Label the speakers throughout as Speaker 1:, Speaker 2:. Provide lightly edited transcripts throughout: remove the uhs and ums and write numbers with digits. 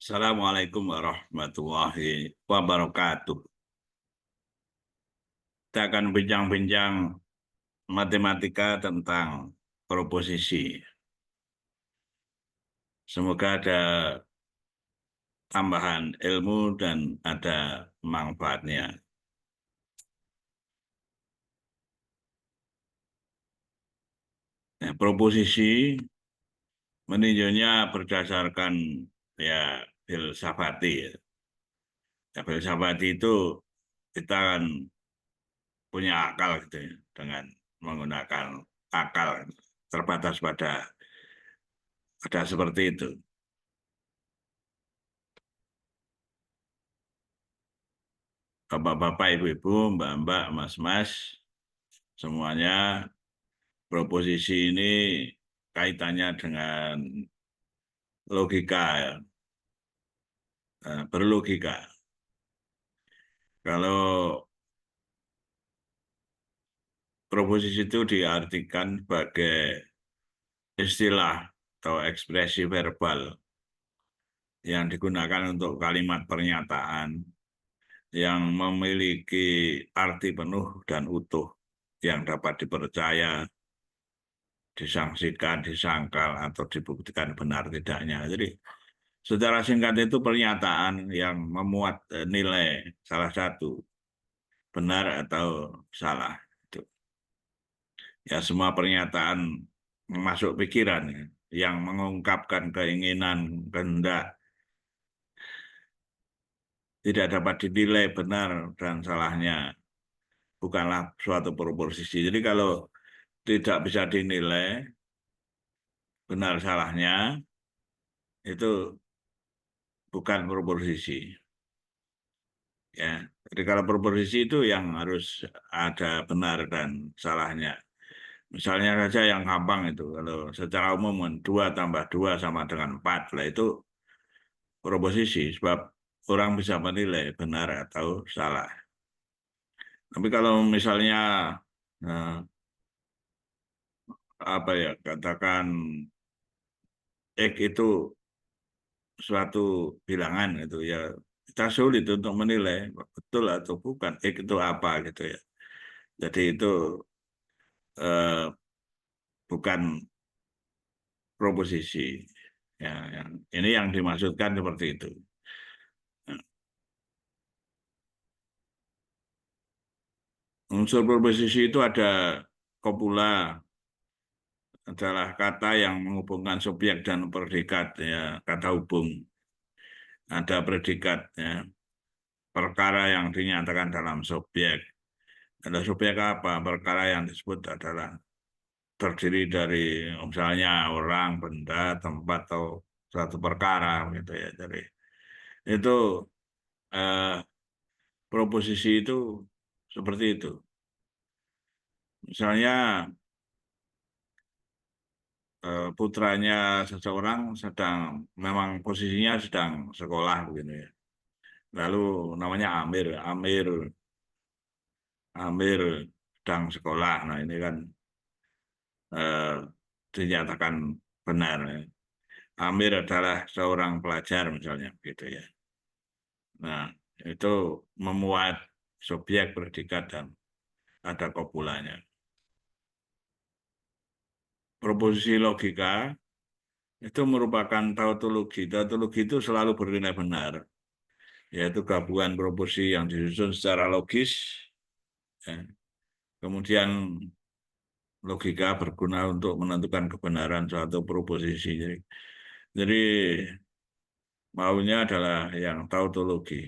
Speaker 1: Assalamualaikum warahmatullahi wabarakatuh. Kita akan bincang-bincang matematika tentang proposisi. Semoga ada tambahan ilmu dan ada manfaatnya. Nah, proposisi meninjaunya berdasarkan ya filsafati. Ya, filsafati itu kita kan punya akal gitu ya, dengan menggunakan akal terbatas pada seperti itu. Bapak-bapak, ibu-ibu, mbak-mbak, mas-mas, semuanya proposisi ini kaitannya dengan logika, ya. Berlogika. Kalau proposisi itu diartikan sebagai istilah atau ekspresi verbal yang digunakan untuk kalimat pernyataan yang memiliki arti penuh dan utuh yang dapat dipercaya, disangsikan, disangkal, atau dibuktikan benar tidaknya. Jadi, secara singkat itu pernyataan yang memuat nilai salah satu, benar atau salah. Itu. Ya, semua pernyataan masuk pikiran ya, yang mengungkapkan keinginan, kehendak, tidak dapat dinilai benar dan salahnya, bukanlah suatu proposisi. Jadi kalau tidak bisa dinilai benar salahnya, itu bukan proposisi. Ya, jadi kalau proposisi itu yang harus ada benar dan salahnya. Misalnya saja yang gampang itu, kalau secara umum 2 tambah 2 sama dengan 4, lah itu proposisi, sebab orang bisa menilai benar atau salah. Tapi kalau misalnya, nah, apa ya, katakan X itu suatu bilangan itu ya, kita sulit untuk menilai betul atau bukan X itu apa gitu ya. Jadi itu eh, bukan proposisi. Ya, ini yang dimaksudkan seperti itu. Nah, unsur proposisi itu ada kopula, adalah kata yang menghubungkan subjek dan predikat, ya, kata hubung. Ada predikat, ya, perkara yang dinyatakan dalam subjek. Ada subjek apa? Perkara yang disebut adalah terdiri dari misalnya orang, benda, tempat, atau suatu perkara gitu ya. Jadi itu eh, proposisi itu seperti itu. Misalnya putranya seseorang sedang memang posisinya sedang sekolah begitu ya. Lalu namanya Amir, Amir sedang sekolah. Nah ini kan eh, dinyatakan benar, ya. Amir adalah seorang pelajar misalnya gitu ya. Nah itu memuat subjek, predikat, dan ada kopulanya. Proposisi logika itu merupakan tautologi. Tautologi itu selalu bernilai benar, yaitu gabungan proposisi yang disusun secara logis. Ya. Kemudian logika berguna untuk menentukan kebenaran suatu proposisi. Jadi maunya adalah yang tautologi.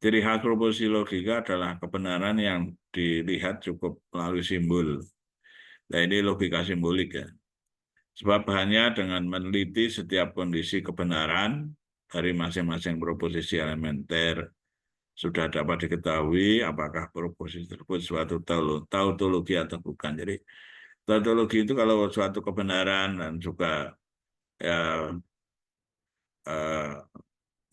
Speaker 1: Ciri khas proposisi logika adalah kebenaran yang dilihat cukup melalui simbol. Nah ini logika simbolik ya. Sebab hanya dengan meneliti setiap kondisi kebenaran dari masing-masing proposisi elementer sudah dapat diketahui apakah proposisi tersebut suatu tautologi atau bukan. Jadi tautologi itu kalau suatu kebenaran dan juga ya, eh,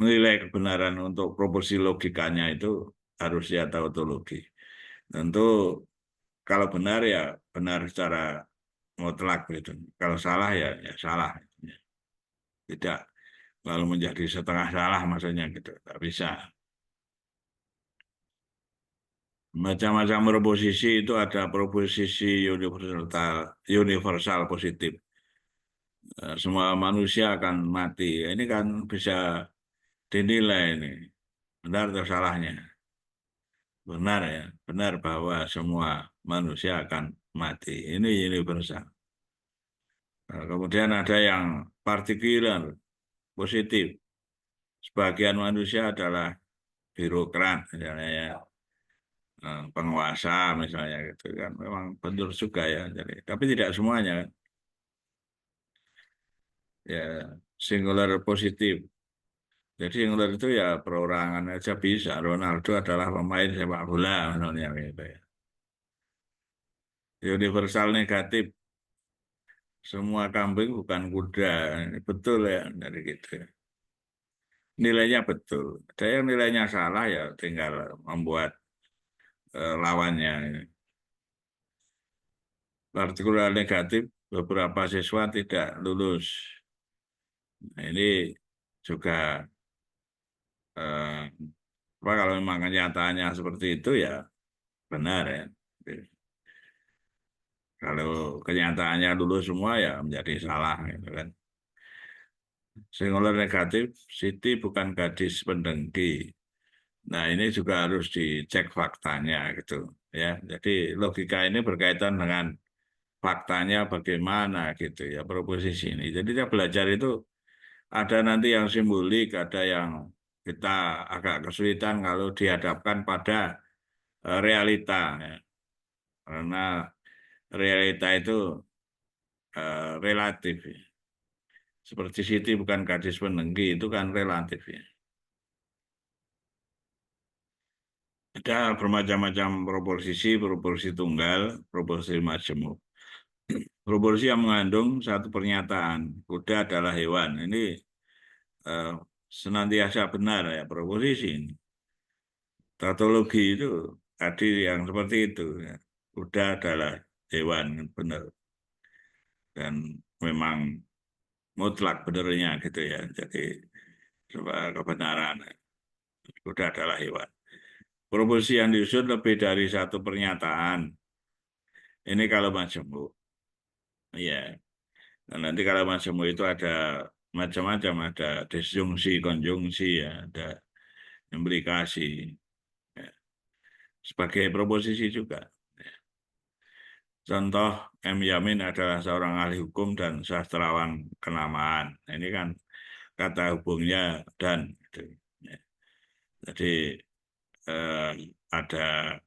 Speaker 1: menilai kebenaran untuk proporsi logikanya itu harus ya tautologi. Tentu kalau benar ya benar secara mutlak gitu. Kalau salah ya salah. Tidak. lalu menjadi setengah salah maksudnya gitu. Tak bisa. Macam-macam proposisi itu ada proposisi universal positif. Semua manusia akan mati. Ini kan bisa dinilai ini benar atau salahnya. Benar ya, benar bahwa semua manusia akan mati. Ini universal. Nah, kemudian ada yang partikular positif. Sebagian manusia adalah birokrat, misalnya ya, penguasa misalnya gitu kan. Memang betul juga ya. Jadi, tapi tidak semuanya kan. Ya, singular positif. Jadi singular itu ya perorangan aja bisa. Ronaldo adalah pemain sepak bola misalnya gitu ya. Universal negatif. Semua kambing bukan kuda. Ini betul ya dari gitu. Nilainya betul. Ada yang nilainya salah ya tinggal membuat lawannya. Partikular negatif, beberapa siswa tidak lulus. Nah, ini juga eh, apa kalau memang kenyataannya seperti itu ya benar ya. Kalau kenyataannya lulus semua ya menjadi salah gitu kan. Singular negatif, Siti bukan gadis pendengki. Nah, ini juga harus dicek faktanya gitu ya. Jadi logika ini berkaitan dengan faktanya bagaimana gitu ya proposisi ini. Jadi kita belajar itu ada nanti yang simbolik, ada yang kita agak kesulitan kalau dihadapkan pada realita ya. Karena realita itu relatif ya. Seperti Siti bukan gadis penengki itu kan relatif ya. Ada bermacam-macam proposisi, proporsi tunggal, proporsi majemuk. Proporsi yang mengandung satu pernyataan, kuda adalah hewan. Ini eh, senantiasa benar ya proposisi ini. Tautologi itu tadi yang seperti itu. Ya. Kuda adalah hewan, benar. Dan memang mutlak benarnya gitu ya. Jadi sebuah kebenaran. Kuda adalah hewan. Proposisi yang disusun lebih dari satu pernyataan. Ini kalau majemuk. Iya. Dan nanti kalau majemuk itu ada macam-macam, ada disjungsi, konjungsi, ya, ada implikasi. Ya. Sebagai proposisi juga. Contoh, M. Yamin adalah seorang ahli hukum dan sastrawan kenamaan. Ini kan kata hubungnya dan. Gitu. Ya. Jadi eh, ada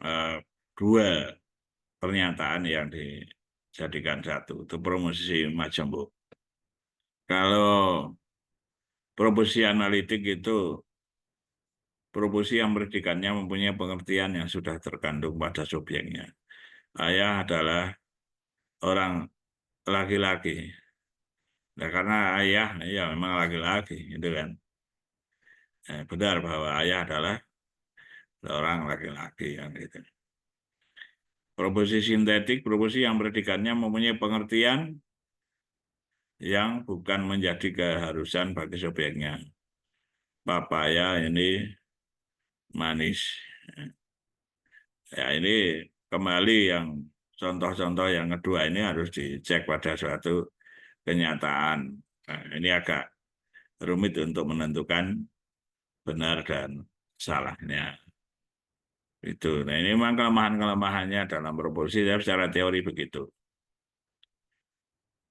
Speaker 1: eh, dua pernyataan yang dijadikan satu. Itu promosi Majemuk. Kalau proposisi analitik itu proposisi yang predikannya mempunyai pengertian yang sudah terkandung pada subjeknya. Ayah adalah orang laki-laki. Nah, karena ayah, ya memang laki-laki, gitu kan. Benar bahwa ayah adalah seorang laki-laki, kan gitu. Proposisi sintetik, proposisi yang predikannya mempunyai pengertian yang bukan menjadi keharusan bagi subjeknya. Papaya ini manis. Ya ini kembali yang contoh-contoh yang kedua ini harus dicek pada suatu kenyataan. Nah, ini agak rumit untuk menentukan benar dan salahnya. Itu. Nah, ini memang kelemahan-kelemahannya dalam proporsi, tapi secara teori begitu.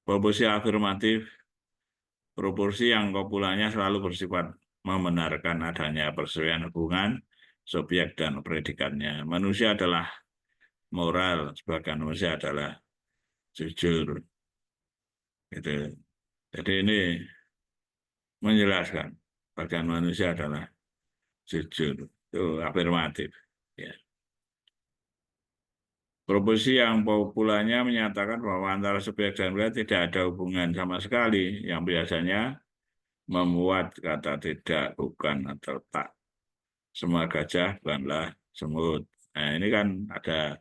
Speaker 1: Proporsi afirmatif, proporsi yang kopulanya selalu bersifat membenarkan adanya persesuaian hubungan subjek dan predikatnya. Manusia adalah moral, sebagian manusia adalah jujur. Gitu. Jadi ini menjelaskan bagian manusia adalah jujur. Itu afirmatif. Ya. Proposisi yang populernya menyatakan bahwa antara subjek dan prediksi tidak ada hubungan sama sekali, yang biasanya memuat kata tidak, bukan, atau tak. Semua gajah bukanlah semut. Nah, ini kan ada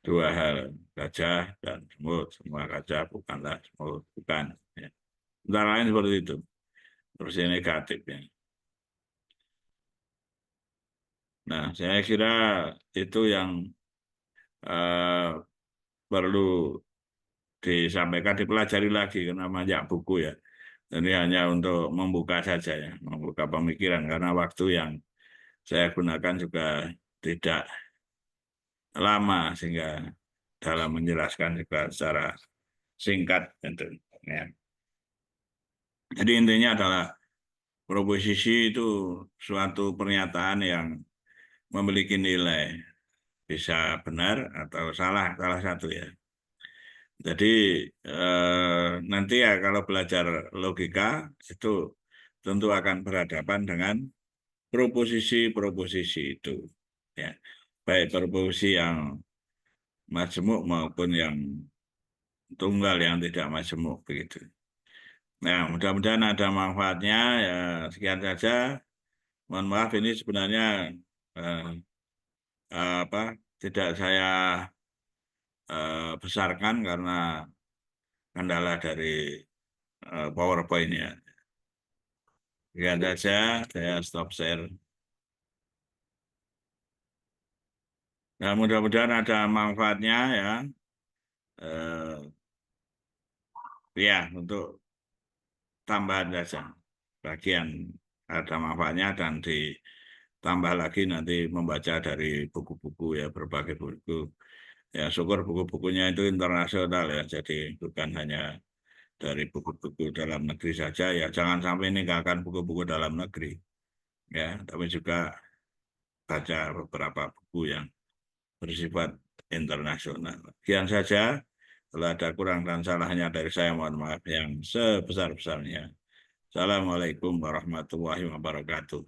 Speaker 1: dua hal, gajah dan semut. Semua gajah bukanlah semut, bukan. Ya. Antara lain seperti itu. terus yang negatif ya. Nah, saya kira itu yang eh, perlu disampaikan, dipelajari lagi karena banyak buku ya. Ini hanya untuk membuka saja ya, membuka pemikiran karena waktu yang saya gunakan juga tidak lama sehingga dalam menjelaskan juga secara singkat gitu, ya. Jadi intinya adalah proposisi itu suatu pernyataan yang memiliki nilai, bisa benar atau salah, salah satu ya. Jadi nanti ya kalau belajar logika itu tentu akan berhadapan dengan proposisi-proposisi itu, ya, baik proposisi yang majemuk maupun yang tunggal yang tidak majemuk begitu. Nah, mudah-mudahan ada manfaatnya ya. Sekian saja. Mohon maaf ini sebenarnya eh, apa tidak saya besarkan karena kendala dari PowerPoint ya. Sekian saja, saya stop share. Nah, mudah-mudahan ada manfaatnya ya. Eh, ya, untuk tambahan saja. Bagian ada manfaatnya dan ditambah lagi nanti membaca dari buku-buku ya, berbagai buku. Ya, syukur buku-bukunya itu internasional ya, jadi bukan hanya dari buku-buku dalam negeri saja ya. Jangan sampai meninggalkan buku-buku dalam negeri ya, tapi juga baca beberapa buku yang bersifat internasional. Sekian saja. Kalau ada kurang dan salahnya dari saya, mohon maaf yang sebesar-besarnya. Assalamualaikum warahmatullahi wabarakatuh.